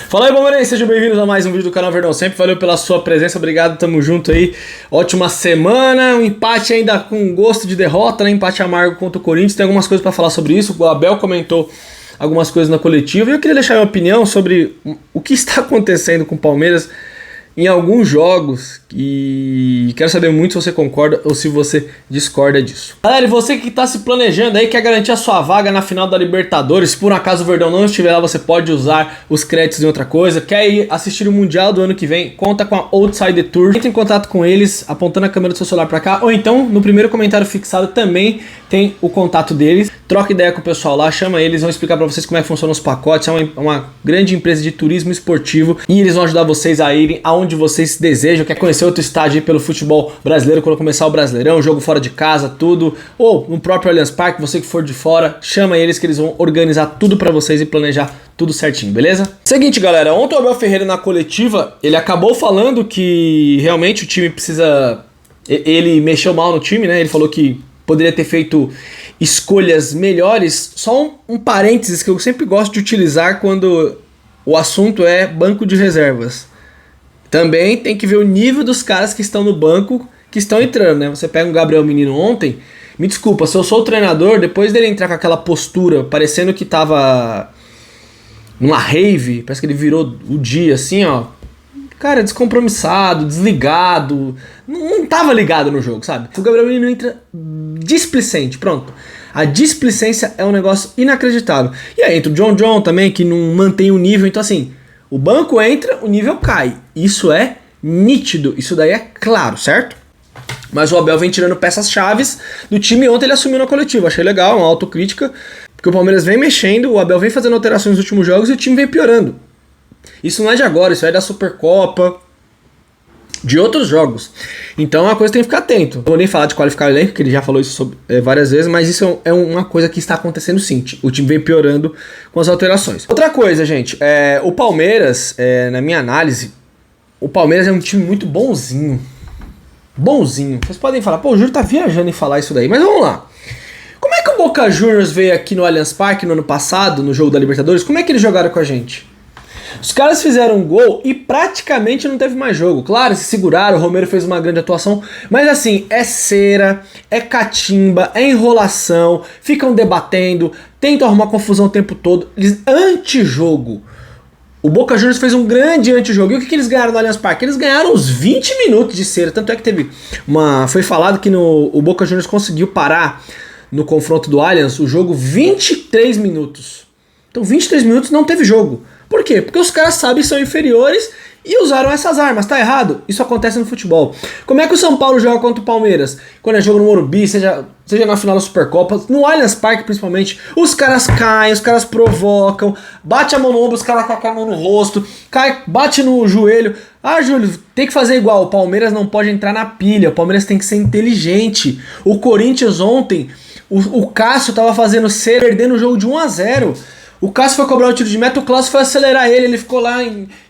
Fala aí, palmeirenses, sejam bem-vindos a mais um vídeo do canal Verdão Sempre. Valeu pela sua presença, obrigado, tamo junto aí. Ótima semana, um empate ainda com gosto de derrota, né? Empate amargo contra o Corinthians. Tem algumas coisas pra falar sobre isso. O Abel comentou algumas coisas na coletiva e eu queria deixar minha opinião sobre o que está acontecendo com o Palmeiras em alguns jogos e quero saber muito se você concorda ou se você discorda disso. Galera, e você que está se planejando aí, quer garantir a sua vaga na final da Libertadores, se por um acaso o Verdão não estiver lá, você pode usar os créditos em outra coisa, quer ir assistir o Mundial do ano que vem, conta com a Outsider Tour, entre em contato com eles, apontando a câmera do seu celular para cá, ou então no primeiro comentário fixado também tem o contato deles, troca ideia com o pessoal lá, chama eles, vão explicar para vocês como é que funcionam os pacotes, é uma grande empresa de turismo esportivo e eles vão ajudar vocês a irem aonde vocês desejam, quer conhecer outro estádio aí pelo futebol brasileiro, quando começar o Brasileirão, jogo fora de casa, tudo, ou no próprio Allianz Parque, você que for de fora, chama eles que eles vão organizar tudo pra vocês e planejar tudo certinho, beleza? Seguinte, galera, ontem o Abel Ferreira na coletiva, ele acabou falando que realmente o time precisa... Ele mexeu mal no time, né? Ele falou que poderia ter feito escolhas melhores. Só um parênteses que eu sempre gosto de utilizar quando o assunto é banco de reservas. Também tem que ver o nível dos caras que estão no banco, que estão entrando, né? Você pega o Gabriel Menino ontem, me desculpa, se eu sou o treinador, depois dele entrar com aquela postura, parecendo que tava numa rave, parece que ele virou o dia assim, ó. Cara, descompromissado, desligado, não tava ligado no jogo, sabe? O Gabriel Menino entra displicente, pronto. A displicência é um negócio inacreditável. E aí entra o John também, que não mantém o nível, então assim... O banco entra, o nível cai. Isso é nítido, isso daí é claro, certo? Mas o Abel vem tirando peças-chaves do time. Ontem ele assumiu na coletiva, achei legal, uma autocrítica. Porque o Palmeiras vem mexendo, o Abel vem fazendo alterações nos últimos jogos e o time vem piorando. Isso não é de agora, isso é da Supercopa, de outros jogos. Então a coisa tem que ficar atento. Não vou nem falar de qualificar o elenco, que ele já falou isso várias vezes, mas isso é uma coisa que está acontecendo sim. O time vem piorando com as alterações. Outra coisa, gente, o Palmeiras, na minha análise, o Palmeiras é um time muito bonzinho. Bonzinho. Vocês podem falar, pô, o Júlio tá viajando em falar isso daí, mas vamos lá. Como é que o Boca Juniors veio aqui no Allianz Parque no ano passado, no jogo da Libertadores? Como é que eles jogaram com a gente? Os caras fizeram um gol e praticamente não teve mais jogo. Claro, se seguraram, o Romero fez uma grande atuação, mas assim, é cera, é catimba, é enrolação, ficam debatendo, tentam arrumar confusão o tempo todo. Antijogo. O Boca Juniors fez um grande antijogo. E o que eles ganharam no Allianz Parque? Eles ganharam uns 20 minutos de cera. Tanto é que teve foi falado que o Boca Juniors conseguiu parar no confronto do Allianz o jogo 23 minutos. Então 23 minutos não teve jogo. Por quê? Porque os caras sabem que são inferiores e usaram essas armas. Tá errado? Isso acontece no futebol. Como é que o São Paulo joga contra o Palmeiras? Quando é jogo no Morumbi, seja na final da Supercopa, no Allianz Parque principalmente, os caras caem, os caras provocam, bate a mão no ombro, os caras com a mão no rosto, cai, bate no joelho. Ah, Júlio, tem que fazer igual. O Palmeiras não pode entrar na pilha. O Palmeiras tem que ser inteligente. O Corinthians ontem, o Cássio tava fazendo cera, perdendo o jogo de 1-0. O Cássio foi cobrar o tiro de meta, o Cláudio foi acelerar ele ficou lá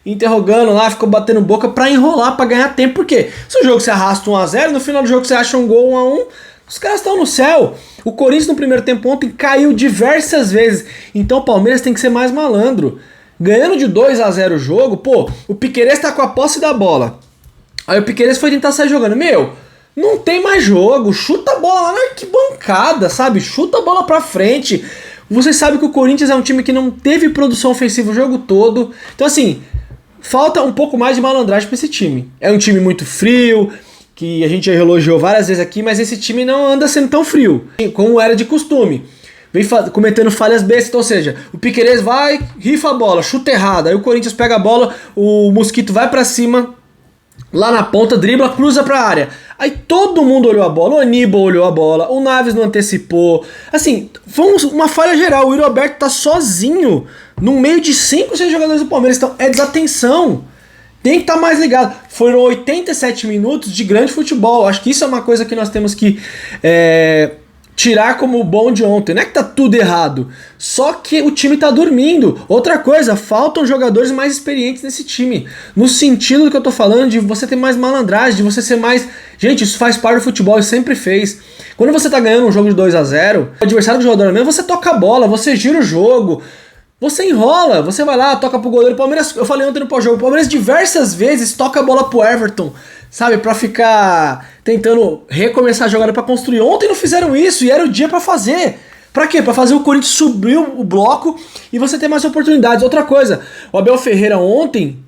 interrogando lá, ficou batendo boca pra enrolar, pra ganhar tempo. Por quê? Se o jogo você arrasta 1-0, no final do jogo você acha um gol 1-1, os caras estão no céu. O Corinthians no primeiro tempo ontem caiu diversas vezes, então o Palmeiras tem que ser mais malandro. Ganhando de 2-0 o jogo, pô, o Piquerez tá com a posse da bola. Aí o Piquerez foi tentar sair jogando, não tem mais jogo, chuta a bola lá na arquibancada, sabe? Chuta a bola pra frente. Vocês sabem que o Corinthians é um time que não teve produção ofensiva o jogo todo. Então assim, falta um pouco mais de malandragem pra esse time. É um time muito frio, que a gente já elogiou várias vezes aqui, mas esse time não anda sendo tão frio, como era de costume. Vem cometendo falhas bestas, então, ou seja, o Piquerez vai, rifa a bola, chuta errado, aí o Corinthians pega a bola, o Mosquito vai pra cima, lá na ponta, dribla, cruza pra área. Aí todo mundo olhou a bola, o Aníbal olhou a bola, o Naves não antecipou. Assim, foi uma falha geral. O Yuri Alberto tá sozinho no meio de 5 ou 6 jogadores do Palmeiras. Então é desatenção. Tem que estar mais ligado. Foram 87 minutos de grande futebol. Acho que isso é uma coisa que nós temos que tirar como bom de ontem. Não é que tá tudo errado, só que o time tá dormindo. Outra coisa, faltam jogadores mais experientes nesse time, no sentido do que eu tô falando, de você ter mais malandragem, de você ser mais... Gente, isso faz parte do futebol e sempre fez. Quando você tá ganhando um jogo de 2-0, o adversário do jogador mesmo, você toca a bola, você gira o jogo, Você enrola, você vai lá, toca pro goleiro. O Palmeiras, eu falei ontem no pós-jogo, o Palmeiras diversas vezes toca a bola pro Everton, sabe? Pra ficar tentando recomeçar a jogada pra construir. Ontem não fizeram isso e era o dia pra fazer. Pra quê? Pra fazer o Corinthians subir o bloco e você ter mais oportunidades. Outra coisa, o Abel Ferreira ontem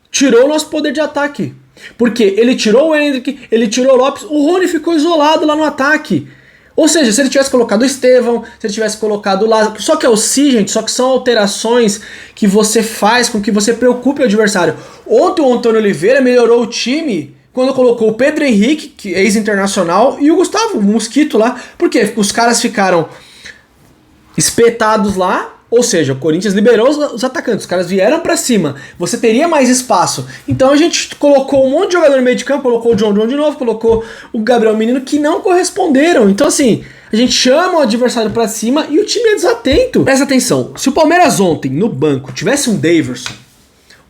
tirou o nosso poder de ataque. Porque ele tirou o Endrick, ele tirou o Lopes, o Rony ficou isolado lá no ataque. Ou seja, se ele tivesse colocado o Estevão, se ele tivesse colocado o Lázaro, só que é o si, gente, só que são alterações que você faz com que você preocupe o adversário. Ontem o Antônio Oliveira melhorou o time quando colocou o Pedro Henrique, que é ex-internacional, e o Gustavo, o Mosquito lá. Por quê? Porque os caras ficaram espetados lá, ou seja, o Corinthians liberou os atacantes, os caras vieram pra cima, você teria mais espaço. Então a gente colocou um monte de jogador no meio de campo, colocou o John de novo, colocou o Gabriel Menino, que não corresponderam. Então assim, a gente chama o adversário pra cima e o time é desatento. Presta atenção, se o Palmeiras ontem no banco tivesse um Daverson,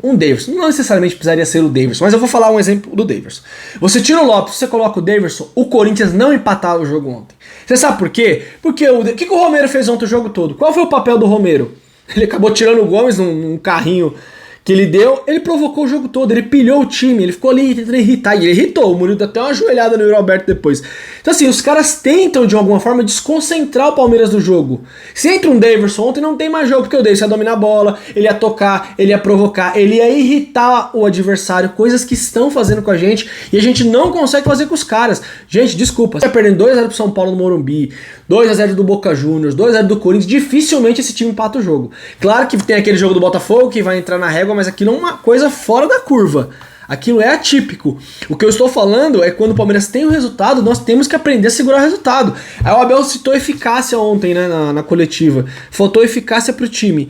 não necessariamente precisaria ser o Daverson, mas eu vou falar um exemplo do Daverson. Você tira o Lopes, você coloca o Daverson, o Corinthians não empatava o jogo ontem. Você sabe por quê? Porque o que o Romero fez ontem o jogo todo? Qual foi o papel do Romero? Ele acabou tirando o Gomes num carrinho que ele deu, ele provocou o jogo todo, ele pilhou o time, ele ficou ali tentando irritar, e ele irritou, o Murilo deu até uma joelhada no Yuri Alberto depois. Então assim, os caras tentam de alguma forma desconcentrar o Palmeiras do jogo. Se entra um Daverson ontem, não tem mais jogo, porque o Daverson ia dominar a bola, ele ia tocar, ele ia provocar, ele ia irritar o adversário, coisas que estão fazendo com a gente, e a gente não consegue fazer com os caras. Gente, desculpa, você tá perdendo 2-0 pro São Paulo no Morumbi, 2-0 do Boca Juniors, 2-0 do Corinthians, dificilmente esse time empata o jogo. Claro que tem aquele jogo do Botafogo que vai entrar na régua, mas aquilo é uma coisa fora da curva. Aquilo é atípico. O que eu estou falando é que quando o Palmeiras tem o resultado, nós temos que aprender a segurar o resultado. Aí o Abel citou eficácia ontem, né, na coletiva. Faltou eficácia pro time,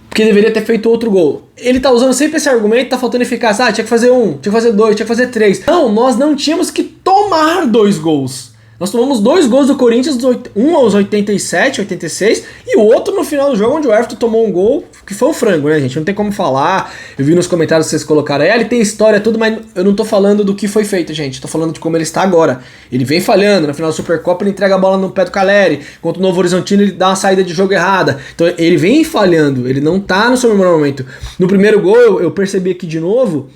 porque deveria ter feito outro gol. Ele tá usando sempre esse argumento, tá faltando eficácia. Tinha que fazer 1, tinha que fazer 2, tinha que fazer 3. Não, nós não tínhamos que tomar 2 gols. Nós tomamos 2 gols do Corinthians, um aos 87, 86, e o outro no final do jogo, onde o Everton tomou um gol, que foi um frango, né, gente? Não tem como falar. Eu vi nos comentários que vocês colocaram aí, ele tem história, tudo, mas eu não tô falando do que foi feito, gente. Tô falando de como ele está agora. Ele vem falhando, na final da Supercopa ele entrega a bola no pé do Caleri, contra o Novo Horizontino ele dá uma saída de jogo errada. Então ele vem falhando, ele não tá no seu melhor momento. No primeiro gol, eu percebi aqui de novo,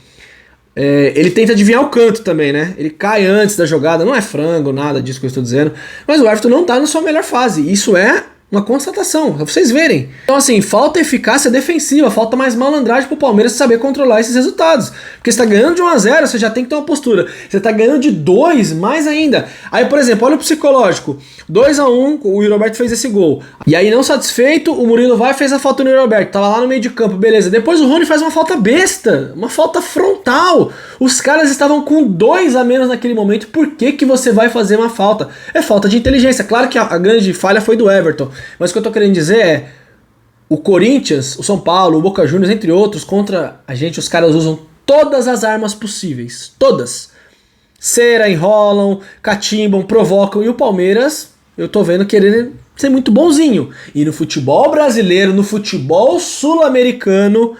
ele tenta adivinhar o canto também, né? Ele cai antes da jogada, não é frango, nada disso que eu estou dizendo. Mas o Everton não tá na sua melhor fase. Isso é uma constatação, pra vocês verem. Então assim, falta eficácia defensiva, falta mais malandragem pro Palmeiras saber controlar esses resultados. Porque você tá ganhando de 1-0, você já tem que ter uma postura. Você tá ganhando de 2, mais ainda. Aí, por exemplo, olha o psicológico. 2-1, o Yuri Alberto fez esse gol. E aí, não satisfeito, o Murilo vai e fez a falta no Yuri Alberto. Tava lá no meio de campo, beleza. Depois o Rony faz uma falta besta, uma falta frontal. Os caras estavam com 2 a menos naquele momento. Por que que você vai fazer uma falta? É falta de inteligência. Claro que a grande falha foi do Everton. Mas o que eu tô querendo dizer é, o Corinthians, o São Paulo, o Boca Juniors, entre outros, contra a gente, os caras usam todas as armas possíveis. Todas. Cera, enrolam, catimbam, provocam. E o Palmeiras, eu tô vendo querendo ser muito bonzinho. E no futebol brasileiro, no futebol sul-americano,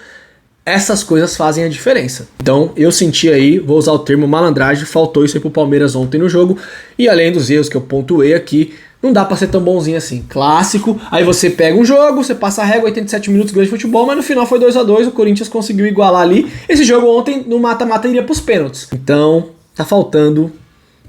essas coisas fazem a diferença. Então eu senti aí, vou usar o termo malandragem, faltou isso aí pro Palmeiras ontem no jogo. E além dos erros que eu pontuei aqui, não dá pra ser tão bonzinho assim. Clássico, aí você pega um jogo, você passa a régua, 87 minutos, grande futebol, mas no final foi 2-2, o Corinthians conseguiu igualar ali. Esse jogo ontem, no mata-mata, iria pros pênaltis. Então, tá faltando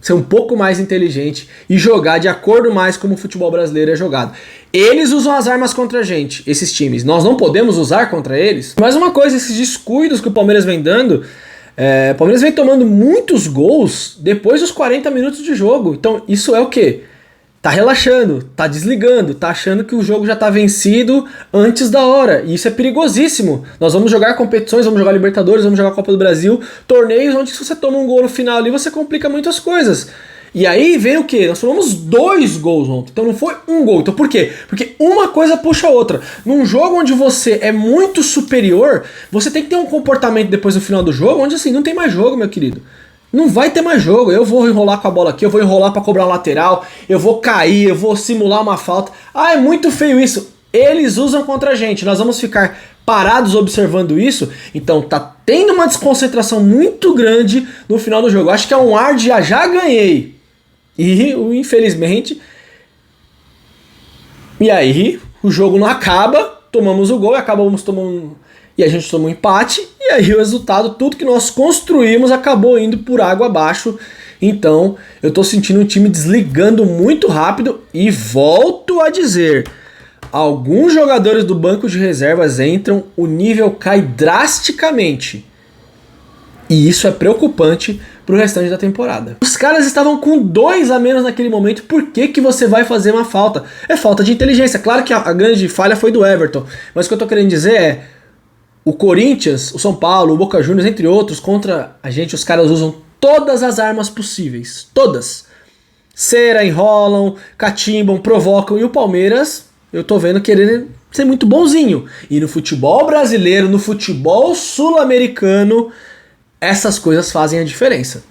ser um pouco mais inteligente e jogar de acordo mais como o futebol brasileiro é jogado. Eles usam as armas contra a gente, esses times. Nós não podemos usar contra eles. Mais uma coisa, esses descuidos que o Palmeiras vem dando, o Palmeiras vem tomando muitos gols depois dos 40 minutos de jogo. Então isso é o quê? Tá relaxando, tá desligando, tá achando que o jogo já tá vencido antes da hora. E isso é perigosíssimo. Nós vamos jogar competições, vamos jogar Libertadores, vamos jogar Copa do Brasil, torneios onde se você toma um gol no final ali, você complica muitas coisas. E aí vem o quê? Nós tomamos 2 gols ontem, então não foi um gol. Então por quê? Porque uma coisa puxa a outra. Num jogo onde você é muito superior, você tem que ter um comportamento depois no final do jogo, onde assim, não tem mais jogo, meu querido. Não vai ter mais jogo, eu vou enrolar com a bola aqui, eu vou enrolar pra cobrar um lateral, eu vou cair, eu vou simular uma falta. Ah, é muito feio isso. Eles usam contra a gente, nós vamos ficar parados observando isso. Então tá tendo uma desconcentração muito grande no final do jogo. Acho que é um ar de já ganhei. E infelizmente... E aí o jogo não acaba tomamos o gol e acabamos tomando... E a gente tomou um empate, e aí o resultado, tudo que nós construímos acabou indo por água abaixo. Então, eu tô sentindo o time desligando muito rápido e volto a dizer, alguns jogadores do banco de reservas entram, o nível cai drasticamente. E isso é preocupante pro restante da temporada. Os caras estavam com 2 a menos naquele momento, por que que você vai fazer uma falta? É falta de inteligência. Claro que a grande falha foi do Everton, mas o que eu tô querendo dizer é, o Corinthians, o São Paulo, o Boca Juniors, entre outros, contra a gente, os caras usam todas as armas possíveis. Todas. Cera, enrolam, catimbam, provocam. E o Palmeiras, eu tô vendo querendo ser muito bonzinho. E no futebol brasileiro, no futebol sul-americano, essas coisas fazem a diferença.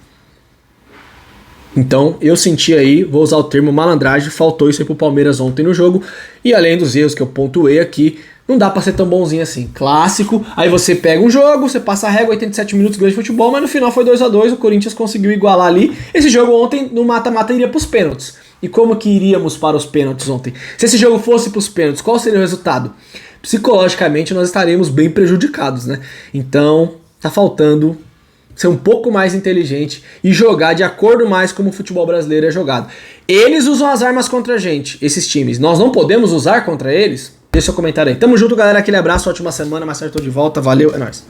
Então, eu senti aí, vou usar o termo malandragem, faltou isso aí pro Palmeiras ontem no jogo. E além dos erros que eu pontuei aqui, não dá pra ser tão bonzinho assim. Clássico, aí você pega um jogo, você passa a régua, 87 minutos, grande futebol, mas no final foi 2-2, o Corinthians conseguiu igualar ali. Esse jogo ontem, no mata-mata, iria pros pênaltis. E como que iríamos para os pênaltis ontem? Se esse jogo fosse pros pênaltis, qual seria o resultado? Psicologicamente, nós estaríamos bem prejudicados, né? Então, tá faltando ser um pouco mais inteligente e jogar de acordo mais como o futebol brasileiro é jogado. Eles usam as armas contra a gente, esses times. Nós não podemos usar contra eles? Deixa seu comentário aí. Tamo junto, galera. Aquele abraço, ótima semana. Mais tarde tô de volta. Valeu, é nóis.